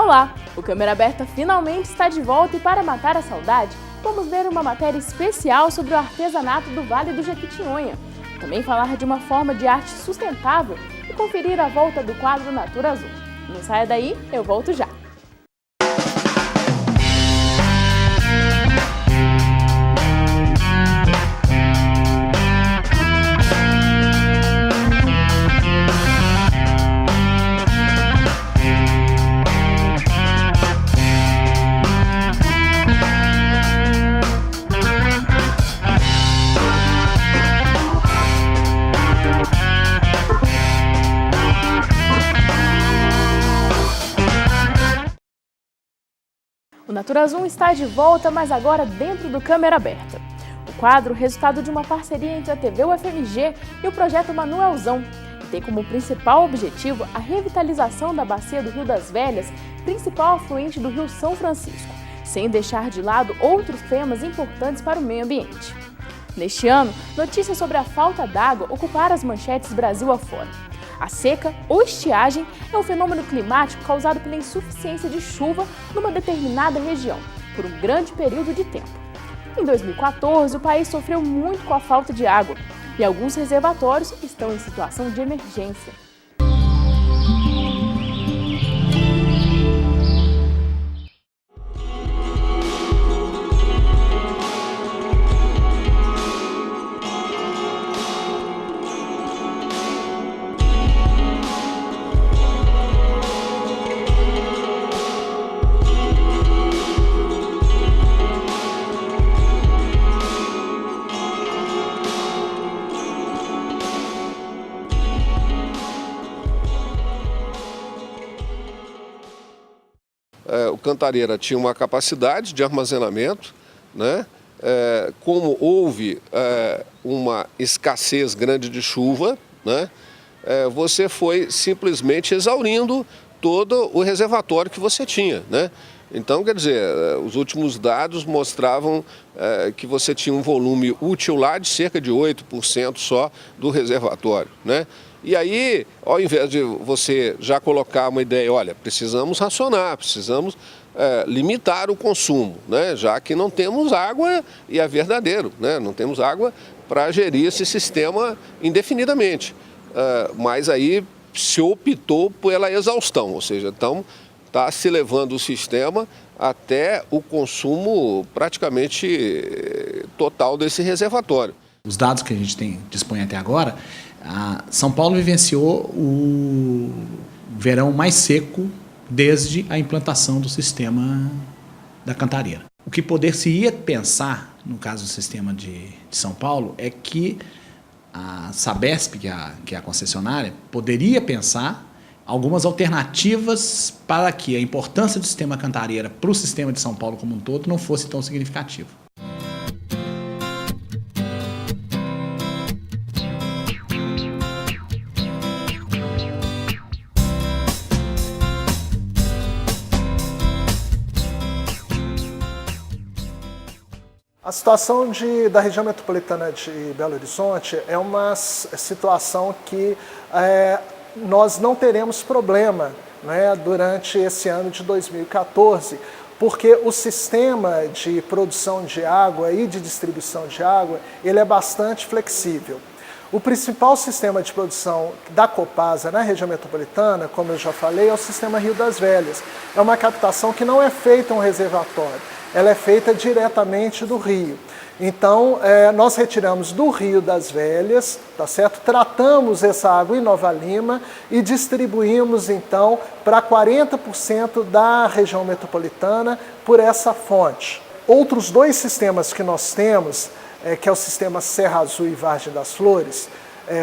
Olá! O Câmera Aberta finalmente está de volta e para matar a saudade, vamos ver uma matéria especial sobre o artesanato do Vale do Jequitinhonha. Também falar de uma forma de arte sustentável e conferir a volta do quadro Natura Azul. Não saia daí, eu volto já! O Natura Azul está de volta, mas agora dentro do Câmera Aberta. O quadro, resultado de uma parceria entre a TV UFMG e o projeto Manuelzão, e tem como principal objetivo a revitalização da bacia do Rio das Velhas, principal afluente do Rio São Francisco, sem deixar de lado outros temas importantes para o meio ambiente. Neste ano, notícias sobre a falta d'água ocuparam as manchetes Brasil afora. A seca ou estiagem é um fenômeno climático causado pela insuficiência de chuva numa determinada região, por um grande período de tempo. Em 2014, o país sofreu muito com a falta de água e alguns reservatórios estão em situação de emergência. O Cantareira tinha uma capacidade de armazenamento, né? Como houve uma escassez grande de chuva, né? Você foi simplesmente exaurindo todo o reservatório que você tinha, né? Então, quer dizer, os últimos dados mostravam que você tinha um volume útil lá de cerca de 8% só do reservatório, né? E aí, ao invés de você já colocar uma ideia, olha, precisamos racionar, precisamos limitar o consumo, né? Já que não temos água, e é verdadeiro, né? Não temos água para gerir esse sistema indefinidamente. Mas aí se optou pela exaustão, ou seja, então está se levando o sistema até o consumo praticamente total desse reservatório. Os dados que a gente dispõe até agora, São Paulo vivenciou o verão mais seco desde a implantação do sistema da Cantareira. O que poder-se-ia pensar, no caso do sistema de São Paulo, é que a Sabesp, que é a concessionária, poderia pensar algumas alternativas para que a importância do sistema Cantareira para o sistema de São Paulo como um todo não fosse tão significativa. A situação da região metropolitana de Belo Horizonte é uma situação que nós não teremos problema, né, durante esse ano de 2014, porque o sistema de produção de água e de distribuição de água ele é bastante flexível. O principal sistema de produção da Copasa na região metropolitana, como eu já falei, é o sistema Rio das Velhas. É uma captação que não é feita em um reservatório, ela é feita diretamente do rio. Então, nós retiramos do Rio das Velhas, tá certo? Tratamos essa água em Nova Lima e distribuímos, então, para 40% da região metropolitana por essa fonte. Outros dois sistemas que nós temos, que é o sistema Serra Azul e Vargem das Flores,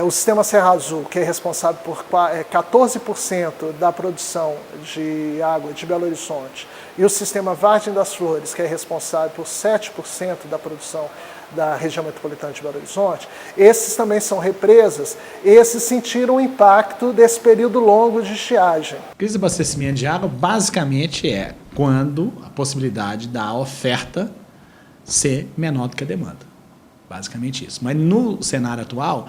o sistema Serra Azul, que é responsável por 14% da produção de água de Belo Horizonte, e o sistema Vargem das Flores, que é responsável por 7% da produção da região metropolitana de Belo Horizonte, esses também são represas, esses sentiram o impacto desse período longo de estiagem. A crise de abastecimento de água basicamente é quando a possibilidade da oferta ser menor do que a demanda. Basicamente isso. Mas no cenário atual,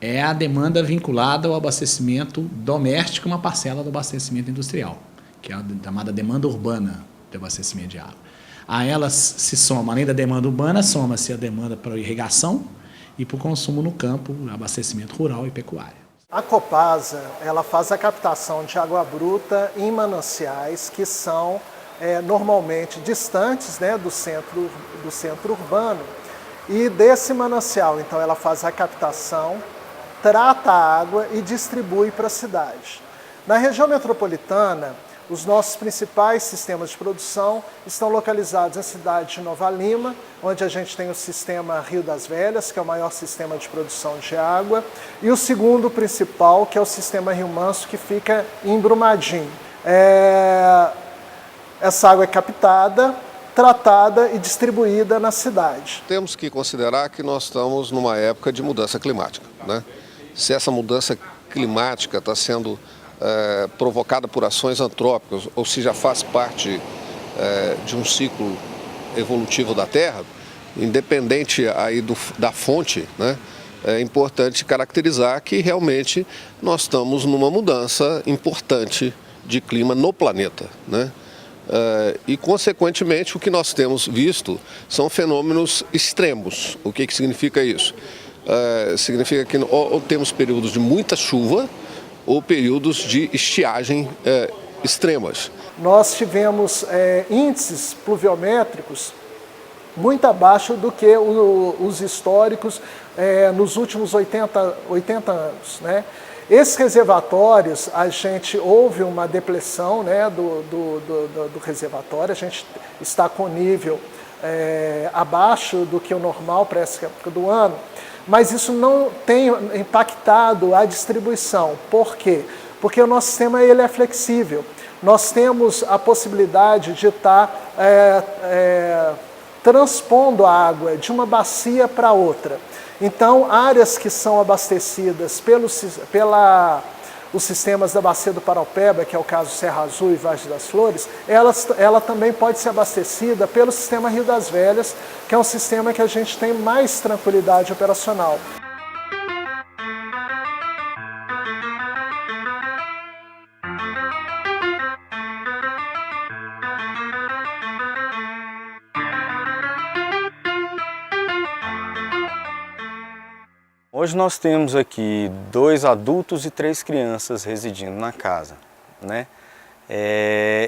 é a demanda vinculada ao abastecimento doméstico, uma parcela do abastecimento industrial. que é a chamada demanda urbana de abastecimento de água. A elas se soma, além da demanda urbana, soma-se a demanda para irrigação e para o consumo no campo, abastecimento rural e pecuário. A Copasa, ela faz a captação de água bruta em mananciais que são normalmente distantes, né, do centro urbano, e desse manancial, então, ela faz a captação, trata a água e distribui para a cidade. Na região metropolitana, os nossos principais sistemas de produção estão localizados na cidade de Nova Lima, onde a gente tem o sistema Rio das Velhas, que é o maior sistema de produção de água, e o segundo principal, que é o sistema Rio Manso, que fica em Brumadinho. Essa água é captada, tratada e distribuída na cidade. Temos que considerar que nós estamos numa época de mudança climática, né? Se essa mudança climática está sendo provocada por ações antrópicas, ou se já faz parte de um ciclo evolutivo da Terra, independente aí da fonte, né, é importante caracterizar que realmente nós estamos numa mudança importante de clima no planeta, né? E, consequentemente, o que nós temos visto são fenômenos extremos. O que significa isso? Significa que ou temos períodos de muita chuva, ou períodos de estiagem extremas. Nós tivemos índices pluviométricos muito abaixo do que os históricos nos últimos 80 anos, né? Esses reservatórios, houve uma depressão, né, do reservatório, a gente está com nível abaixo do que o normal para essa época do ano, mas isso não tem impactado a distribuição. Por quê? Porque o nosso sistema ele é flexível. Nós temos a possibilidade de estar transpondo a água de uma bacia para outra. Então, áreas que são abastecidas os sistemas da Bacia do Paraupeba, que é o caso Serra Azul e Vargem das Flores, ela também pode ser abastecida pelo sistema Rio das Velhas, que é um sistema que a gente tem mais tranquilidade operacional. Hoje nós temos aqui 2 adultos e 3 crianças residindo na casa, né?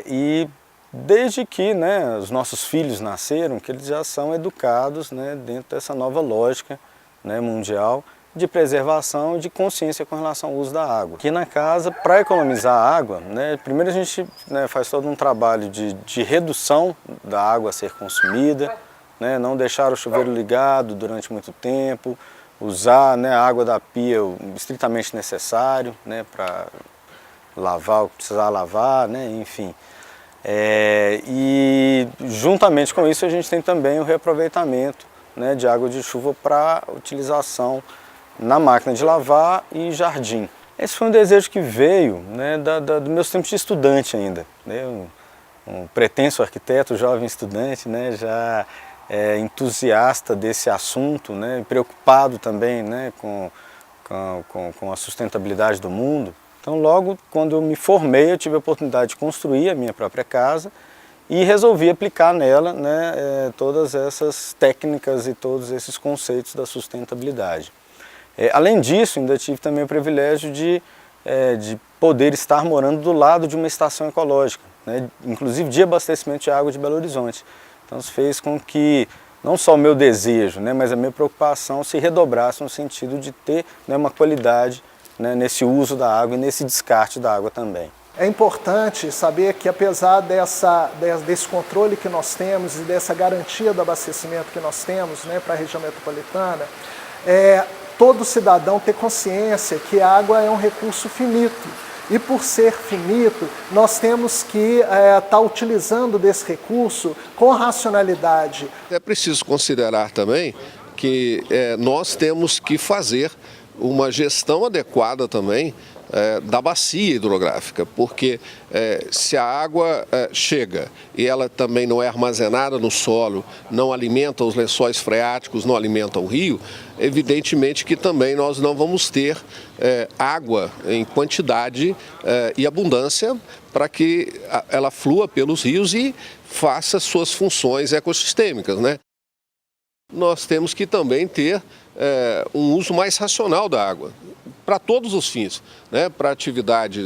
E desde que, né, os nossos filhos nasceram, que eles já são educados, né, dentro dessa nova lógica, né, mundial de preservação e de consciência com relação ao uso da água. Aqui na casa, para economizar água, né, primeiro a gente, né, faz todo um trabalho de redução da água a ser consumida, né, não deixar o chuveiro ligado durante muito tempo, usar, né, a água da pia o estritamente necessário, né, para lavar o que precisar lavar, né, enfim. E juntamente com isso a gente tem também o reaproveitamento, né, de água de chuva para utilização na máquina de lavar e jardim. Esse foi um desejo que veio, né, do meus tempos de estudante ainda, né, um pretenso arquiteto, jovem estudante, né, já entusiasta desse assunto, né, preocupado também, né, com a sustentabilidade do mundo. Então, logo quando eu me formei, eu tive a oportunidade de construir a minha própria casa e resolvi aplicar nela, né, todas essas técnicas e todos esses conceitos da sustentabilidade. Além disso, ainda tive também o privilégio de poder estar morando do lado de uma estação ecológica, né, inclusive de abastecimento de água de Belo Horizonte. Então isso fez com que não só o meu desejo, né, mas a minha preocupação se redobrasse no sentido de ter, né, uma qualidade, né, nesse uso da água e nesse descarte da água também. É importante saber que apesar desse controle que nós temos e dessa garantia do abastecimento que nós temos, né, para a região metropolitana, todo cidadão ter consciência que a água é um recurso finito. E por ser finito, nós temos que estar utilizando desse recurso com racionalidade. É preciso considerar também que nós temos que fazer uma gestão adequada também da bacia hidrográfica, porque se a água chega e ela também não é armazenada no solo, não alimenta os lençóis freáticos, não alimenta o rio, evidentemente que também nós não vamos ter água em quantidade e abundância para que ela flua pelos rios e faça suas funções ecossistêmicas, né? Nós temos que também ter um uso mais racional da água, para todos os fins, né? Para atividade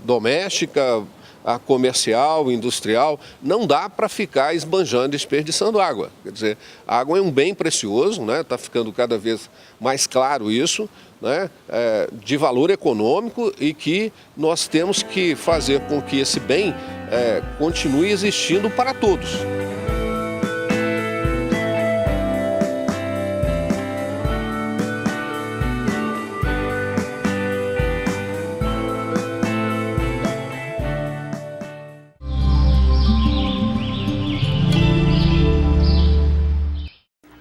doméstica, a comercial, industrial, não dá para ficar esbanjando, desperdiçando água. Quer dizer, a água é um bem precioso, né? Está ficando cada vez mais claro isso, né? De valor econômico, e que nós temos que fazer com que esse bem continue existindo para todos.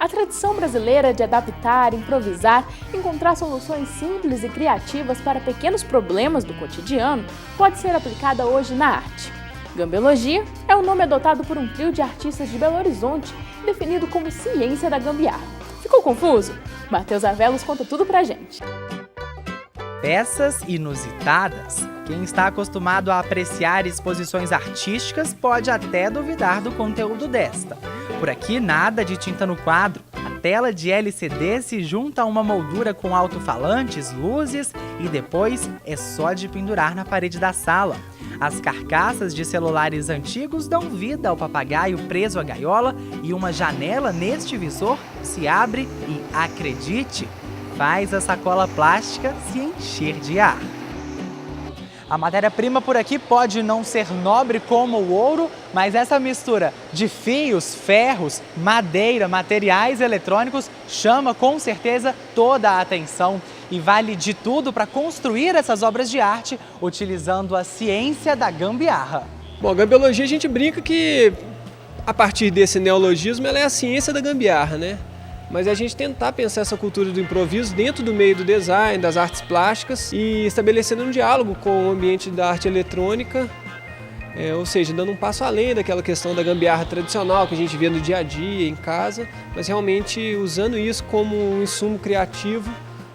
A tradição brasileira de adaptar, improvisar, encontrar soluções simples e criativas para pequenos problemas do cotidiano pode ser aplicada hoje na arte. Gambiologia é o nome adotado por um trio de artistas de Belo Horizonte, definido como ciência da gambiarra. Ficou confuso? Matheus Avelos conta tudo pra gente. Peças inusitadas. Quem está acostumado a apreciar exposições artísticas pode até duvidar do conteúdo desta. Por aqui, nada de tinta no quadro. A tela de LCD se junta a uma moldura com alto-falantes, luzes e depois é só de pendurar na parede da sala. As carcaças de celulares antigos dão vida ao papagaio preso à gaiola e uma janela neste visor se abre e, acredite, faz a sacola plástica se encher de ar. A matéria-prima por aqui pode não ser nobre como o ouro, mas essa mistura de fios, ferros, madeira, materiais eletrônicos chama com certeza toda a atenção. E vale de tudo para construir essas obras de arte utilizando a ciência da gambiarra. Bom, a gambiologia a gente brinca que a partir desse neologismo ela é a ciência da gambiarra, né? Mas é a gente tentar pensar essa cultura do improviso dentro do meio do design, das artes plásticas e estabelecendo um diálogo com o ambiente da arte eletrônica, ou seja, dando um passo além daquela questão da gambiarra tradicional que a gente vê no dia a dia, em casa, mas realmente usando isso como um insumo criativo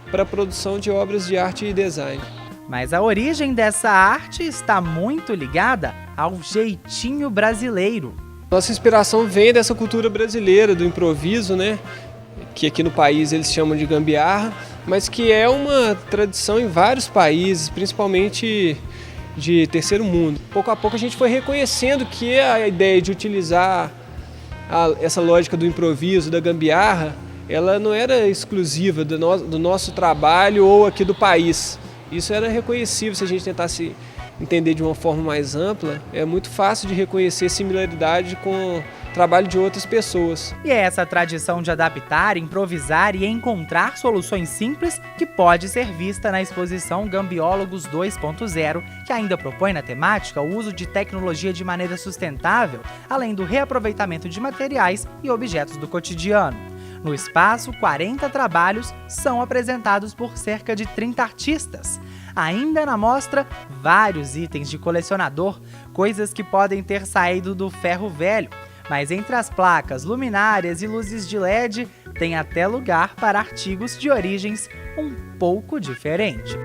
para a produção de obras de arte e design. Mas a origem dessa arte está muito ligada ao jeitinho brasileiro. Nossa inspiração vem dessa cultura brasileira do improviso, né? Que aqui no país eles chamam de gambiarra, mas que é uma tradição em vários países, principalmente de terceiro mundo. Pouco a pouco a gente foi reconhecendo que a ideia de utilizar essa lógica do improviso, da gambiarra, ela não era exclusiva do nosso trabalho ou aqui do país. Isso era reconhecível se a gente tentasse entender de uma forma mais ampla. É muito fácil de reconhecer similaridade com o trabalho de outras pessoas. E é essa tradição de adaptar, improvisar e encontrar soluções simples que pode ser vista na exposição Gambiólogos 2.0, que ainda propõe na temática o uso de tecnologia de maneira sustentável, além do reaproveitamento de materiais e objetos do cotidiano. No espaço, 40 trabalhos são apresentados por cerca de 30 artistas. Ainda na mostra, vários itens de colecionador, coisas que podem ter saído do ferro velho. Mas entre as placas, luminárias e luzes de LED, tem até lugar para artigos de origens um pouco diferentes.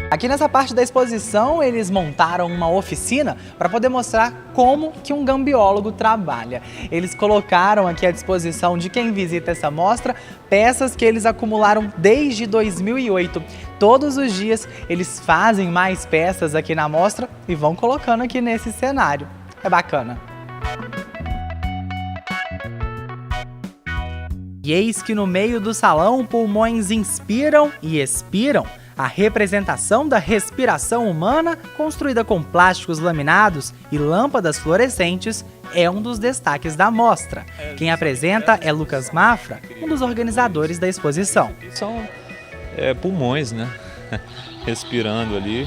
Aqui nessa parte da exposição, eles montaram uma oficina para poder mostrar como que um gambiólogo trabalha. Eles colocaram aqui à disposição de quem visita essa mostra peças que eles acumularam desde 2008. Todos os dias eles fazem mais peças aqui na mostra e vão colocando aqui nesse cenário. É bacana. E eis que no meio do salão, pulmões inspiram e expiram. A representação da respiração humana, construída com plásticos laminados e lâmpadas fluorescentes, é um dos destaques da mostra. Quem apresenta é Lucas Mafra, um dos organizadores da exposição. São pulmões, né? Respirando ali.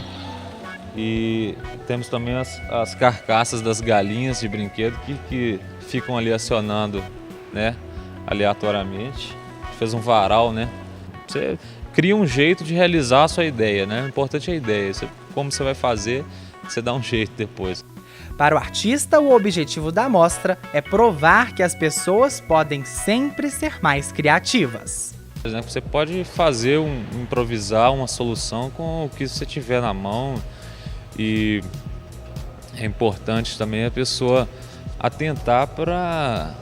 E temos também as carcaças das galinhas de brinquedo que ficam ali acionando, né? Aleatoriamente. Fez um varal, né? Você cria um jeito de realizar a sua ideia, né? O importante é a ideia, como você vai fazer, você dá um jeito depois. Para o artista, o objetivo da mostra é provar que as pessoas podem sempre ser mais criativas. Por exemplo, você pode improvisar uma solução com o que você tiver na mão, e é importante também a pessoa atentar para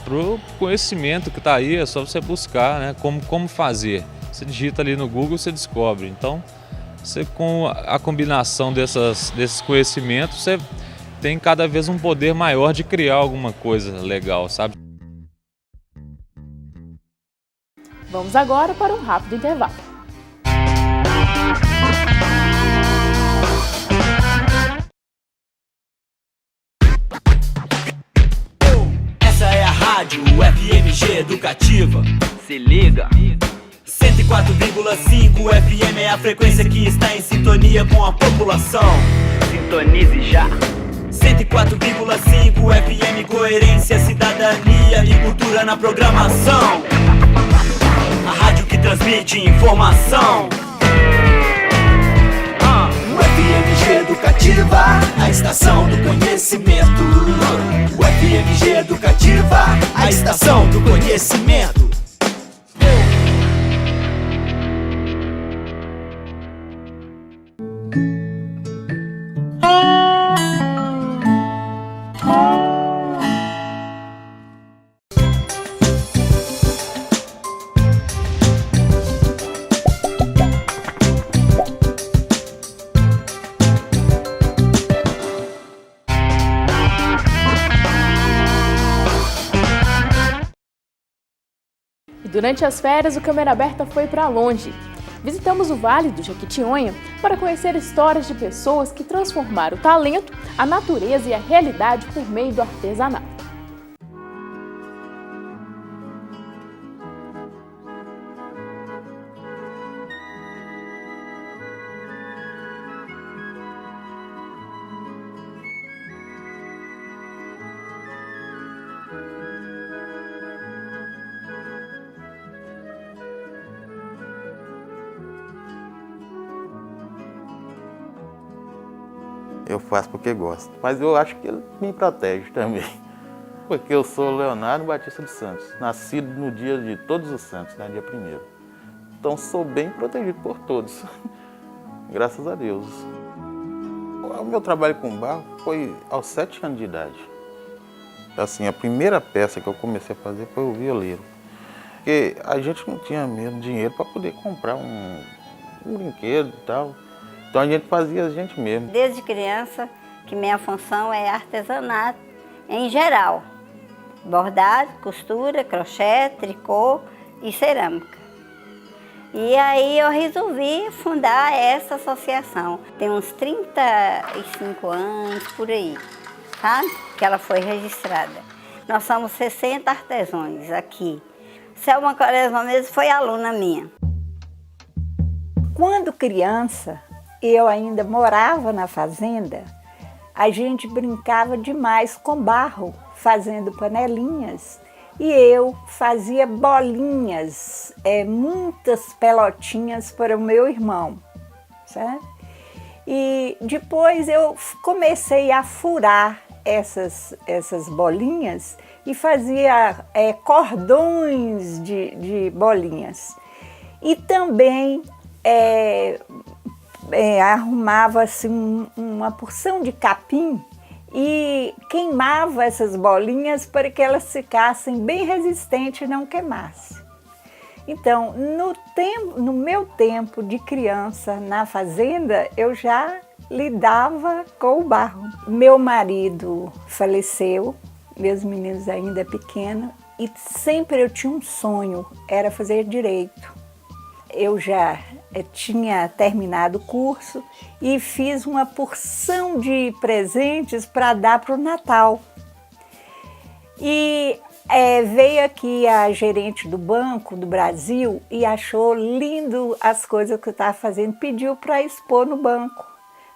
o conhecimento que está aí, é só você buscar, né, como fazer. Você digita ali no Google, você descobre. Então, você, com a combinação desses conhecimentos, você tem cada vez um poder maior de criar alguma coisa legal, sabe? Vamos agora para um rápido intervalo. Essa é a rádio FMG Educativa. Se liga. 104,5 FM é a frequência que está em sintonia com a população. Sintonize já. 104,5 FM, coerência, cidadania e cultura na programação. A rádio que transmite informação. O FMG Educativa, a estação do conhecimento. O FMG Educativa, a estação do conhecimento. Durante as férias, o Câmera Aberta foi para longe. Visitamos o Vale do Jequitinhonha para conhecer histórias de pessoas que transformaram o talento, a natureza e a realidade por meio do artesanato. Eu faço porque gosto, mas eu acho que ele me protege também. Porque eu sou Leonardo Batista dos Santos, nascido no dia de Todos os Santos, né, dia 1º. Então sou bem protegido por todos, graças a Deus. O meu trabalho com barro foi aos 7 anos de idade. Assim, a primeira peça que eu comecei a fazer foi o violeiro. Porque a gente não tinha mesmo dinheiro para poder comprar um brinquedo e tal. Então a gente fazia a gente mesmo. Desde criança, que minha função é artesanato em geral. Bordado, costura, crochê, tricô e cerâmica. E aí eu resolvi fundar essa associação. Tem uns 35 anos, por aí, sabe? Que ela foi registrada. Nós somos 60 artesãos aqui. Selma Quaresma mesmo foi aluna minha. Quando criança, eu ainda morava na fazenda, a gente brincava demais com barro, fazendo panelinhas. E eu fazia bolinhas, muitas pelotinhas para o meu irmão, sabe? E depois eu comecei a furar essas bolinhas e fazia cordões de bolinhas. E também arrumava assim, uma porção de capim e queimava essas bolinhas para que elas ficassem bem resistentes e não queimassem. Então, no meu tempo de criança na fazenda, eu já lidava com o barro. Meu marido faleceu, meus meninos ainda pequenos, e sempre eu tinha um sonho, era fazer direito. Eu já tinha terminado o curso e fiz uma porção de presentes para dar para o Natal. E veio aqui a gerente do Banco do Brasil e achou lindo as coisas que eu estava fazendo, pediu para expor no banco.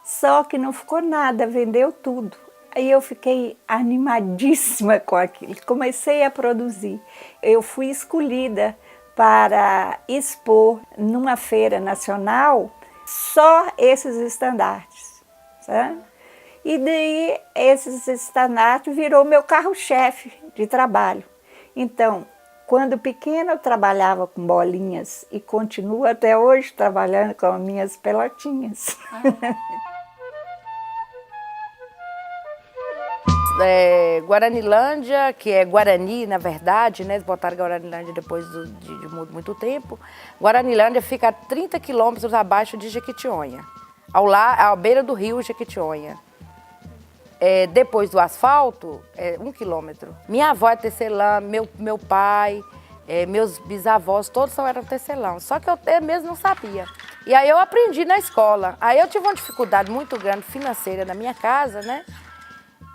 Só que não ficou nada, vendeu tudo. Aí eu fiquei animadíssima com aquilo, comecei a produzir. Eu fui escolhida para expor numa feira nacional só esses estandartes, sabe? E daí esses estandartes virou meu carro-chefe de trabalho. Então, quando pequena eu trabalhava com bolinhas e continuo até hoje trabalhando com as minhas pelotinhas. Guaranilândia, que é Guarani, na verdade, né? Eles botaram Guaranilândia depois de muito tempo. Guaranilândia fica a 30 quilômetros abaixo de Jequitinhonha, à beira do rio Jequitinhonha. Depois do asfalto, 1 quilômetro. Minha avó é tecelã, meu pai, meus bisavós, todos eram tecelão. Só que eu mesmo não sabia. E aí eu aprendi na escola. Aí eu tive uma dificuldade muito grande financeira na minha casa, né?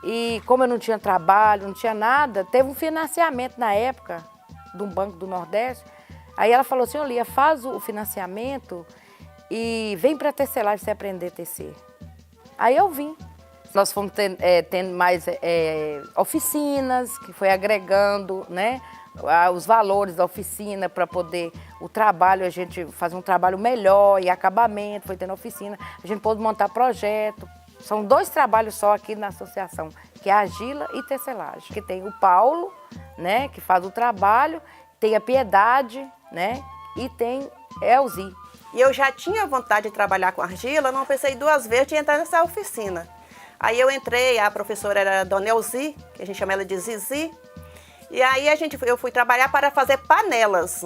E como eu não tinha trabalho, não tinha nada, teve um financiamento na época de um banco do Nordeste. Aí ela falou assim, Lia, faz o financiamento e vem para tecelagem você aprender a tecer. Aí eu vim. Nós fomos tendo mais oficinas, que foi agregando, né, os valores da oficina para poder o trabalho, a gente fazer um trabalho melhor e acabamento, foi tendo oficina, a gente pôde montar projeto. São 2 trabalhos só aqui na associação, que é a argila e tecelagem. Que tem o Paulo, né, que faz o trabalho, tem a Piedade, né, e tem Elzi. E eu já tinha vontade de trabalhar com argila, não pensei 2 vezes de entrar nessa oficina. Aí eu entrei, a professora era a Dona Elzi, que a gente chama ela de Zizi, e aí eu fui trabalhar para fazer panelas.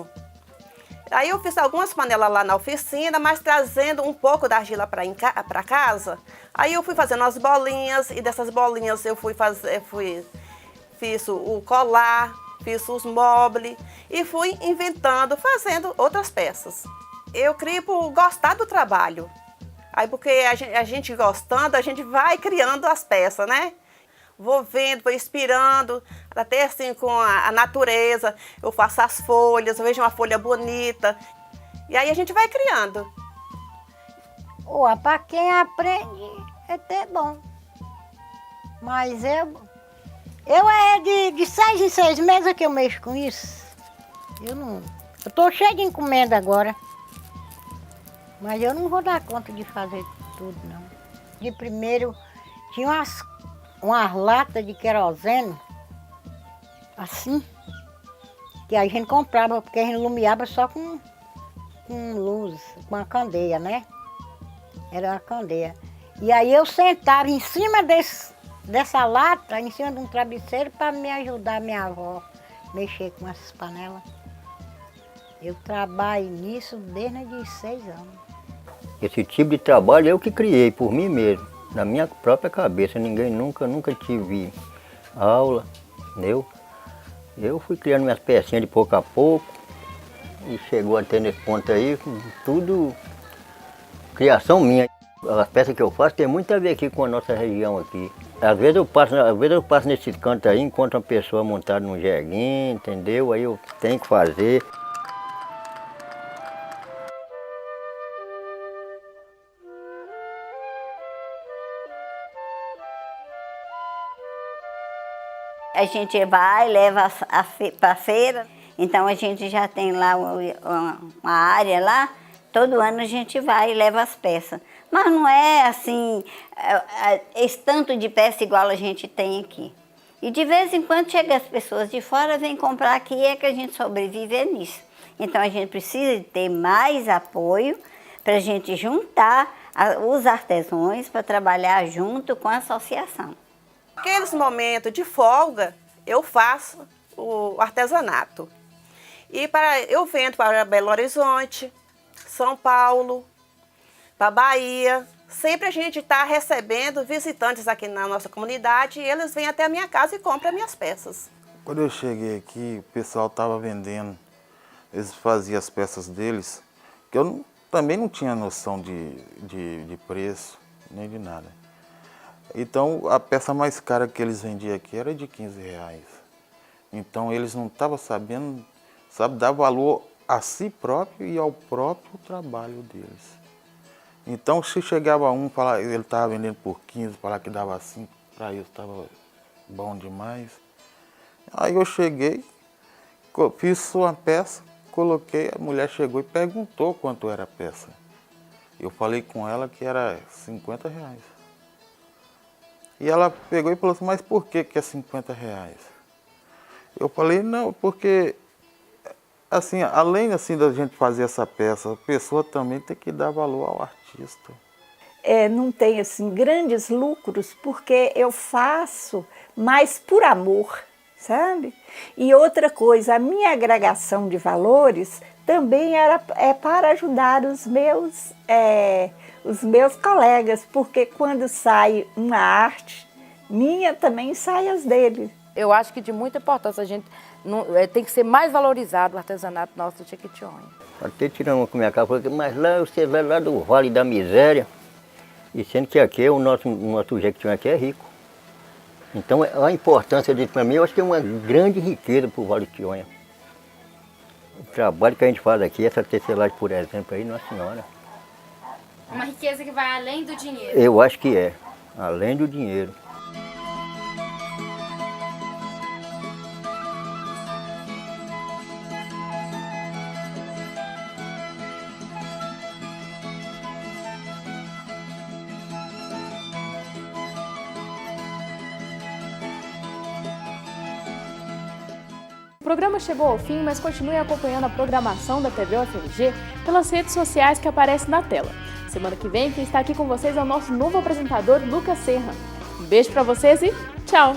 Aí eu fiz algumas panelas lá na oficina, mas trazendo um pouco da argila para casa. Aí eu fui fazendo as bolinhas, e dessas bolinhas eu fiz o colar, fiz os móveis, e fui inventando, fazendo outras peças. Eu criei por gostar do trabalho. Aí porque a gente gostando, a gente vai criando as peças, né? Vou vendo, vou inspirando, até assim com a natureza, eu faço as folhas, eu vejo uma folha bonita, e aí a gente vai criando. Para quem aprende é até bom, mas eu de 6 em 6 meses que eu mexo com isso. Eu tô cheia de encomenda agora, mas eu não vou dar conta de fazer tudo, não. De primeiro, tinha umas latas de querosene, assim, que a gente comprava, porque a gente lumiava só com luz, com a candeia, né? Era uma candeia. E aí eu sentava em cima dessa lata, em cima de um travesseiro, para me ajudar minha avó a mexer com essas panelas. Eu trabalho nisso desde os 6 anos. Esse tipo de trabalho eu que criei por mim mesmo, na minha própria cabeça. Ninguém nunca tive aula, entendeu? Eu fui criando minhas pecinhas de pouco a pouco e chegou até nesse ponto aí, tudo criação minha. As peças que eu faço tem muito a ver aqui com a nossa região aqui. Às vezes eu passo nesse canto aí, encontro uma pessoa montada num jeguinho, entendeu? Aí eu tenho que fazer. A gente vai, leva para a feira, então a gente já tem lá uma área lá, todo ano a gente vai e leva as peças. Mas não é assim, esse tanto de peça igual a gente tem aqui. E de vez em quando chegam as pessoas de fora, vêm comprar aqui e é que a gente sobrevive nisso. Então a gente precisa de ter mais apoio para a gente juntar os artesãos para trabalhar junto com a associação. Naqueles momentos de folga, eu faço o artesanato. E eu vendo para Belo Horizonte, São Paulo, para Bahia. Sempre a gente está recebendo visitantes aqui na nossa comunidade e eles vêm até a minha casa e compram minhas peças. Quando eu cheguei aqui, o pessoal estava vendendo, eles faziam as peças deles, que eu também não tinha noção de preço, nem de nada. Então, a peça mais cara que eles vendiam aqui era de R$15. Então, eles não estavam sabendo, dar valor a si próprio e ao próprio trabalho deles. Então, se chegava um, ele estava vendendo por 15, falar que dava 5, para eles estava bom demais. Aí eu cheguei, fiz uma peça, coloquei, a mulher chegou e perguntou quanto era a peça. Eu falei com ela que era R$50. E ela pegou e falou assim, mas por que é R$50? Eu falei, não, porque assim, além assim da gente fazer essa peça, a pessoa também tem que dar valor ao artista. Não tem assim grandes lucros porque eu faço mais por amor, sabe? E outra coisa, a minha agregação de valores também é para ajudar os meus colegas, porque quando sai uma arte minha, também sai as deles. Eu acho que de muita importância, a gente tem que ser mais valorizado o artesanato nosso de Jequitinhonha. Até tirando uma com a minha cara, falou, mas lá você vai lá do Vale da Miséria, e sendo que aqui o nosso Jequitinhonha aqui é rico. Então a importância disso para mim, eu acho que é uma grande riqueza para o Vale de Jequitinhonha. O trabalho que a gente faz aqui, essa tecelagem, por exemplo, aí, Nossa Senhora. Uma riqueza que vai além do dinheiro. Eu acho que é, além do dinheiro. O programa chegou ao fim, mas continue acompanhando a programação da TV UFMG pelas redes sociais que aparecem na tela. Semana que vem, quem está aqui com vocês é o nosso novo apresentador, Lucas Serra. Um beijo para vocês e tchau!